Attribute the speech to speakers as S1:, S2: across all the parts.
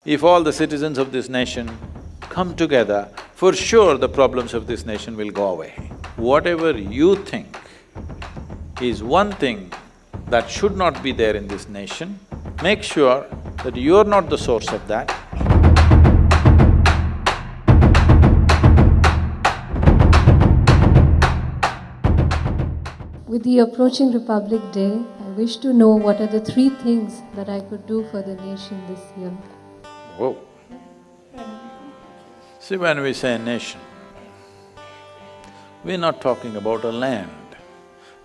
S1: If all the citizens of this nation come together, for sure the problems of this nation will go away. Whatever you think is one thing that should not be there in this nation, make sure that you're not the source of that.
S2: With the approaching Republic Day, I wish to know what are the 3 things that I could do for the nation this year.
S1: Whoa! See, when we say nation, we're not talking about a land,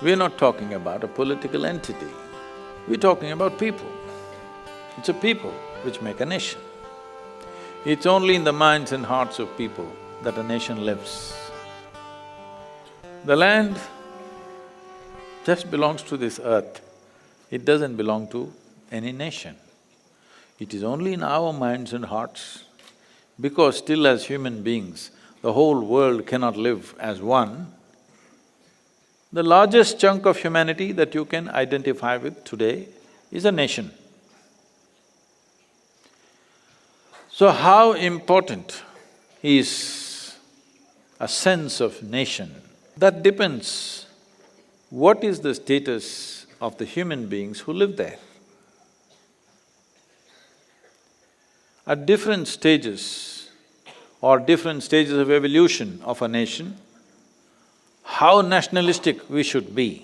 S1: we're not talking about a political entity, we're talking about people. It's a people which make a nation. It's only in the minds and hearts of people that a nation lives. The land just belongs to this earth, it doesn't belong to any nation. It is only in our minds and hearts, because still as human beings, the whole world cannot live as one. The largest chunk of humanity that you can identify with today is a nation. So how important is a sense of nation? That depends what is the status of the human beings who live there. At different stages or different stages of evolution of a nation, how nationalistic we should be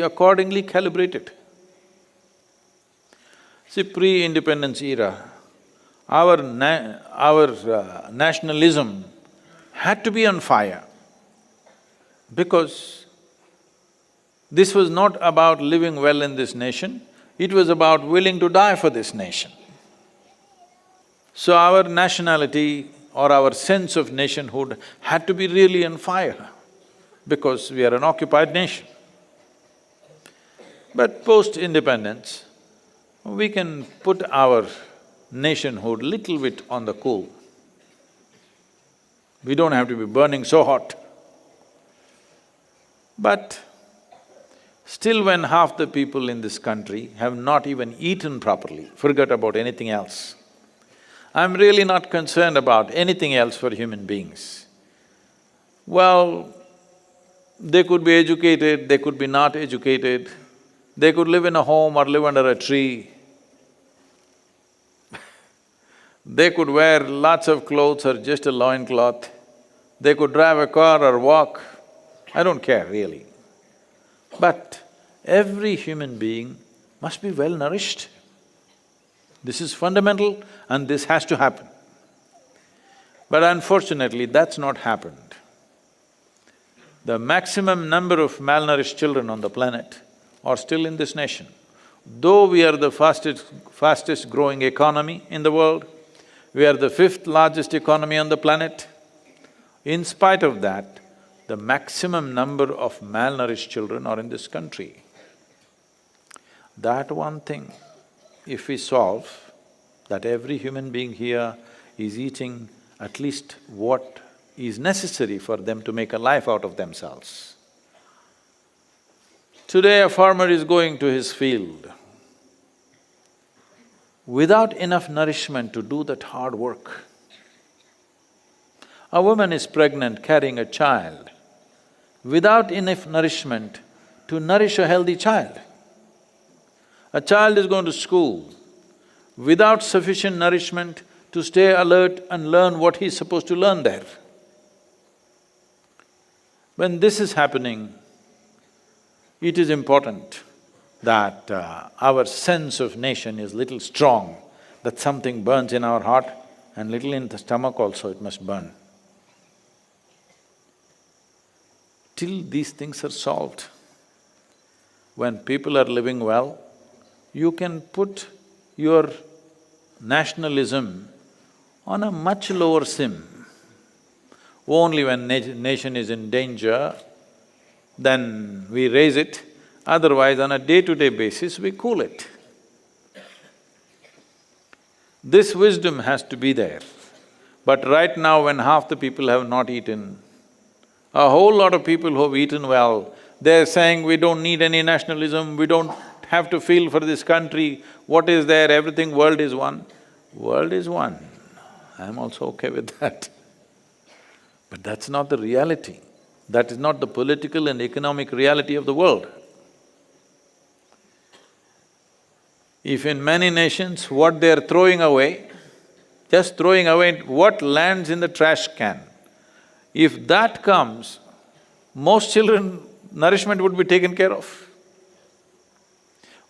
S1: accordingly calibrated. See, pre-independence era, our nationalism had to be on fire because this was not about living well in this nation, it was about willing to die for this nation. So our nationality or our sense of nationhood had to be really on fire because we are an occupied nation. But post-independence, we can put our nationhood little bit on the cool. We don't have to be burning so hot. But still when half the people in this country have not even eaten properly, forget about anything else, I'm really not concerned about anything else for human beings. Well, they could be educated, they could be not educated, they could live in a home or live under a tree. They could wear lots of clothes or just a loincloth, they could drive a car or walk, I don't care really. But every human being must be well nourished. This is fundamental and this has to happen. But unfortunately, that's not happened. The maximum number of malnourished children on the planet are still in this nation. Though we are the fastest growing economy in the world, we are the 5th largest economy on the planet, in spite of that, the maximum number of malnourished children are in this country. That one thing, if we solve, that every human being here is eating at least what is necessary for them to make a life out of themselves. Today a farmer is going to his field without enough nourishment to do that hard work. A woman is pregnant carrying a child without enough nourishment to nourish a healthy child. A child is going to school without sufficient nourishment to stay alert and learn what he's supposed to learn there. When this is happening, it is important that our sense of nation is little strong, that something burns in our heart and little in the stomach also it must burn. Till these things are solved, when people are living well, you can put your nationalism on a much lower sim. Only when nation is in danger, then we raise it, otherwise on a day-to-day basis we cool it. This wisdom has to be there. But right now when half the people have not eaten, a whole lot of people who have eaten well, they're saying we don't need any nationalism, we don't have to feel for this country, what is there, everything, world is one. World is one, I'm also okay with that. But that's not the reality. That is not the political and economic reality of the world. If in many nations what they're throwing away, just throwing away what lands in the trash can, if that comes, most children, nourishment would be taken care of.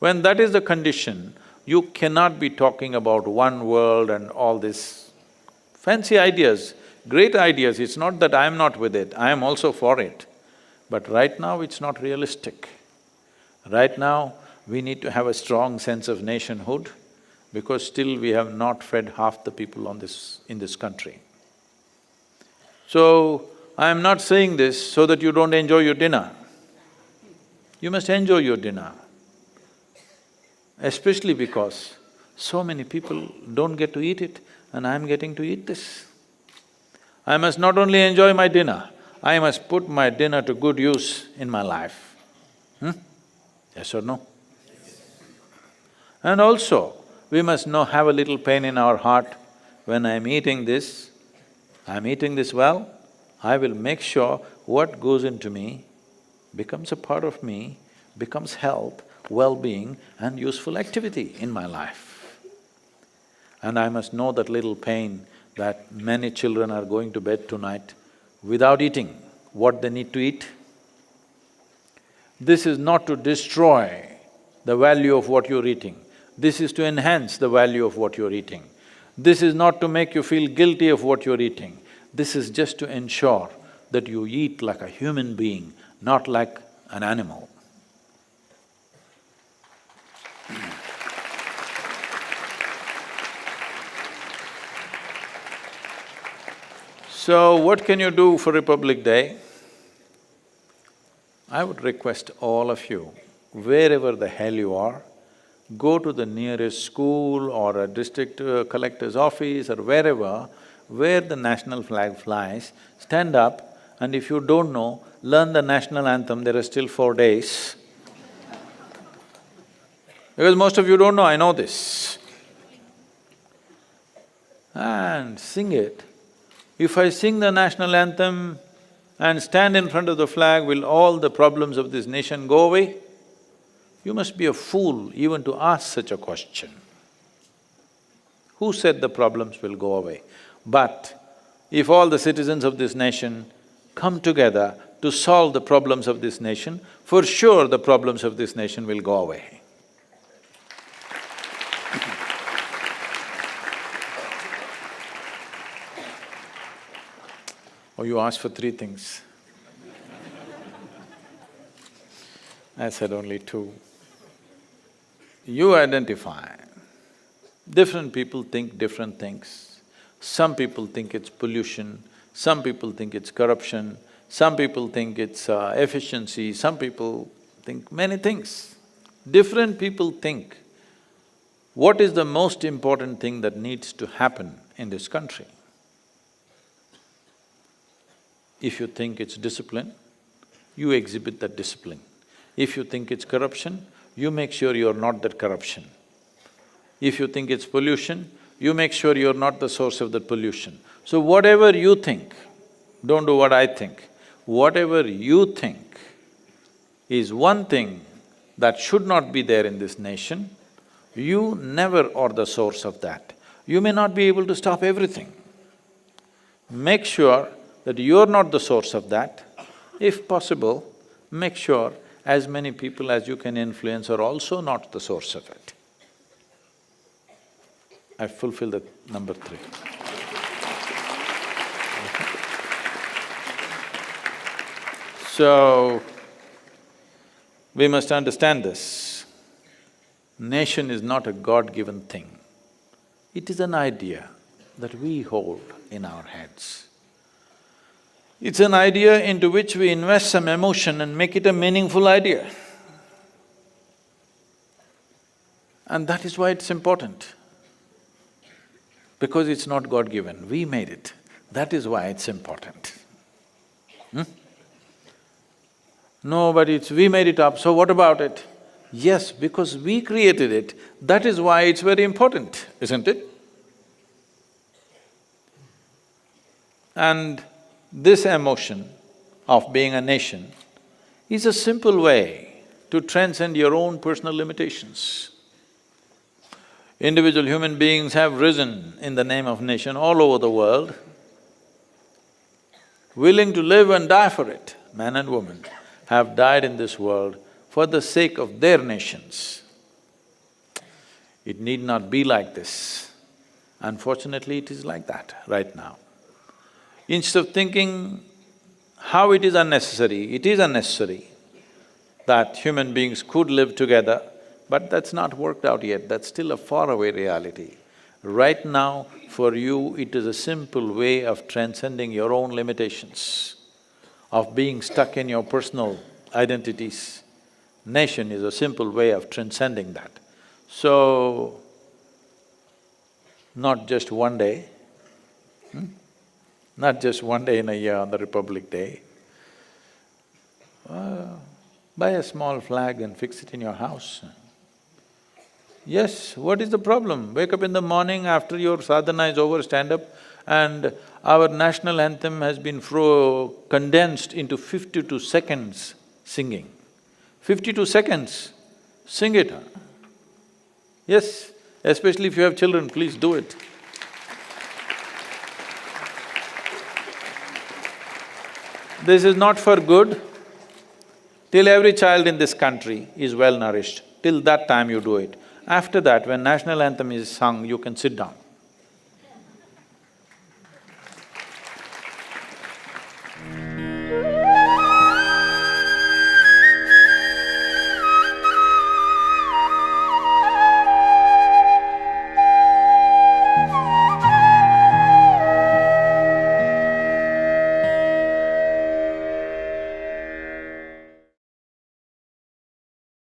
S1: When that is the condition, you cannot be talking about one world and all this fancy ideas, great ideas. It's not that I'm not with it, I am also for it. But right now it's not realistic. Right now, we need to have a strong sense of nationhood because still we have not fed half the people in this country. So, I am not saying this so that you don't enjoy your dinner. You must enjoy your dinner, especially because so many people don't get to eat it and I'm getting to eat this. I must not only enjoy my dinner, I must put my dinner to good use in my life. Yes or no? And also, we must have a little pain in our heart. When I'm eating this well, I will make sure what goes into me becomes a part of me, becomes health, well-being and useful activity in my life. And I must know that little pain that many children are going to bed tonight without eating what they need to eat. This is not to destroy the value of what you're eating, this is to enhance the value of what you're eating. This is not to make you feel guilty of what you're eating, this is just to ensure that you eat like a human being, not like an animal. So, what can you do for Republic Day? I would request all of you, wherever the hell you are, go to the nearest school or a district collector's office or wherever, where the national flag flies, stand up and if you don't know, learn the national anthem, there are still 4 days. Because most of you don't know, I know this. And sing it. If I sing the national anthem and stand in front of the flag, will all the problems of this nation go away? You must be a fool even to ask such a question. Who said the problems will go away? But if all the citizens of this nation come together to solve the problems of this nation, for sure the problems of this nation will go away. Oh, you asked for 3 things. I said only 2. You identify. Different people think different things. Some people think it's pollution, some people think it's corruption, some people think it's efficiency, some people think many things. Different people think what is the most important thing that needs to happen in this country. If you think it's discipline, you exhibit that discipline. If you think it's corruption, you make sure you're not that corruption. If you think it's pollution, you make sure you're not the source of that pollution. So whatever you think, don't do what I think, whatever you think is one thing that should not be there in this nation, you never are the source of that. You may not be able to stop everything. Make sure that you're not the source of that. If possible, make sure as many people as you can influence are also not the source of it. I fulfill the number 3. So, we must understand this. Nation is not a God-given thing. It is an idea that we hold in our heads. It's an idea into which we invest some emotion and make it a meaningful idea. And that is why it's important. Because it's not God-given, we made it. That is why it's important. No, but we made it up, so what about it? Yes, because we created it, that is why it's very important, isn't it? And this emotion of being a nation is a simple way to transcend your own personal limitations. Individual human beings have risen in the name of nation all over the world, willing to live and die for it. Men and women have died in this world for the sake of their nations. It need not be like this. Unfortunately, it is like that right now. Instead of thinking how it is unnecessary that human beings could live together, but that's not worked out yet, that's still a faraway reality. Right now, for you, it is a simple way of transcending your own limitations, of being stuck in your personal identities. Nation is a simple way of transcending that. So, not just one day, not just one day in a year on the Republic Day. Buy a small flag and fix it in your house. Yes, what is the problem? Wake up in the morning after your sadhana is over, stand up, and our national anthem has been condensed into 52 seconds singing. 52 seconds, sing it. Yes, especially if you have children, please do it. This is not for good. Till every child in this country is well nourished, till that time you do it. After that, when national anthem is sung, you can sit down.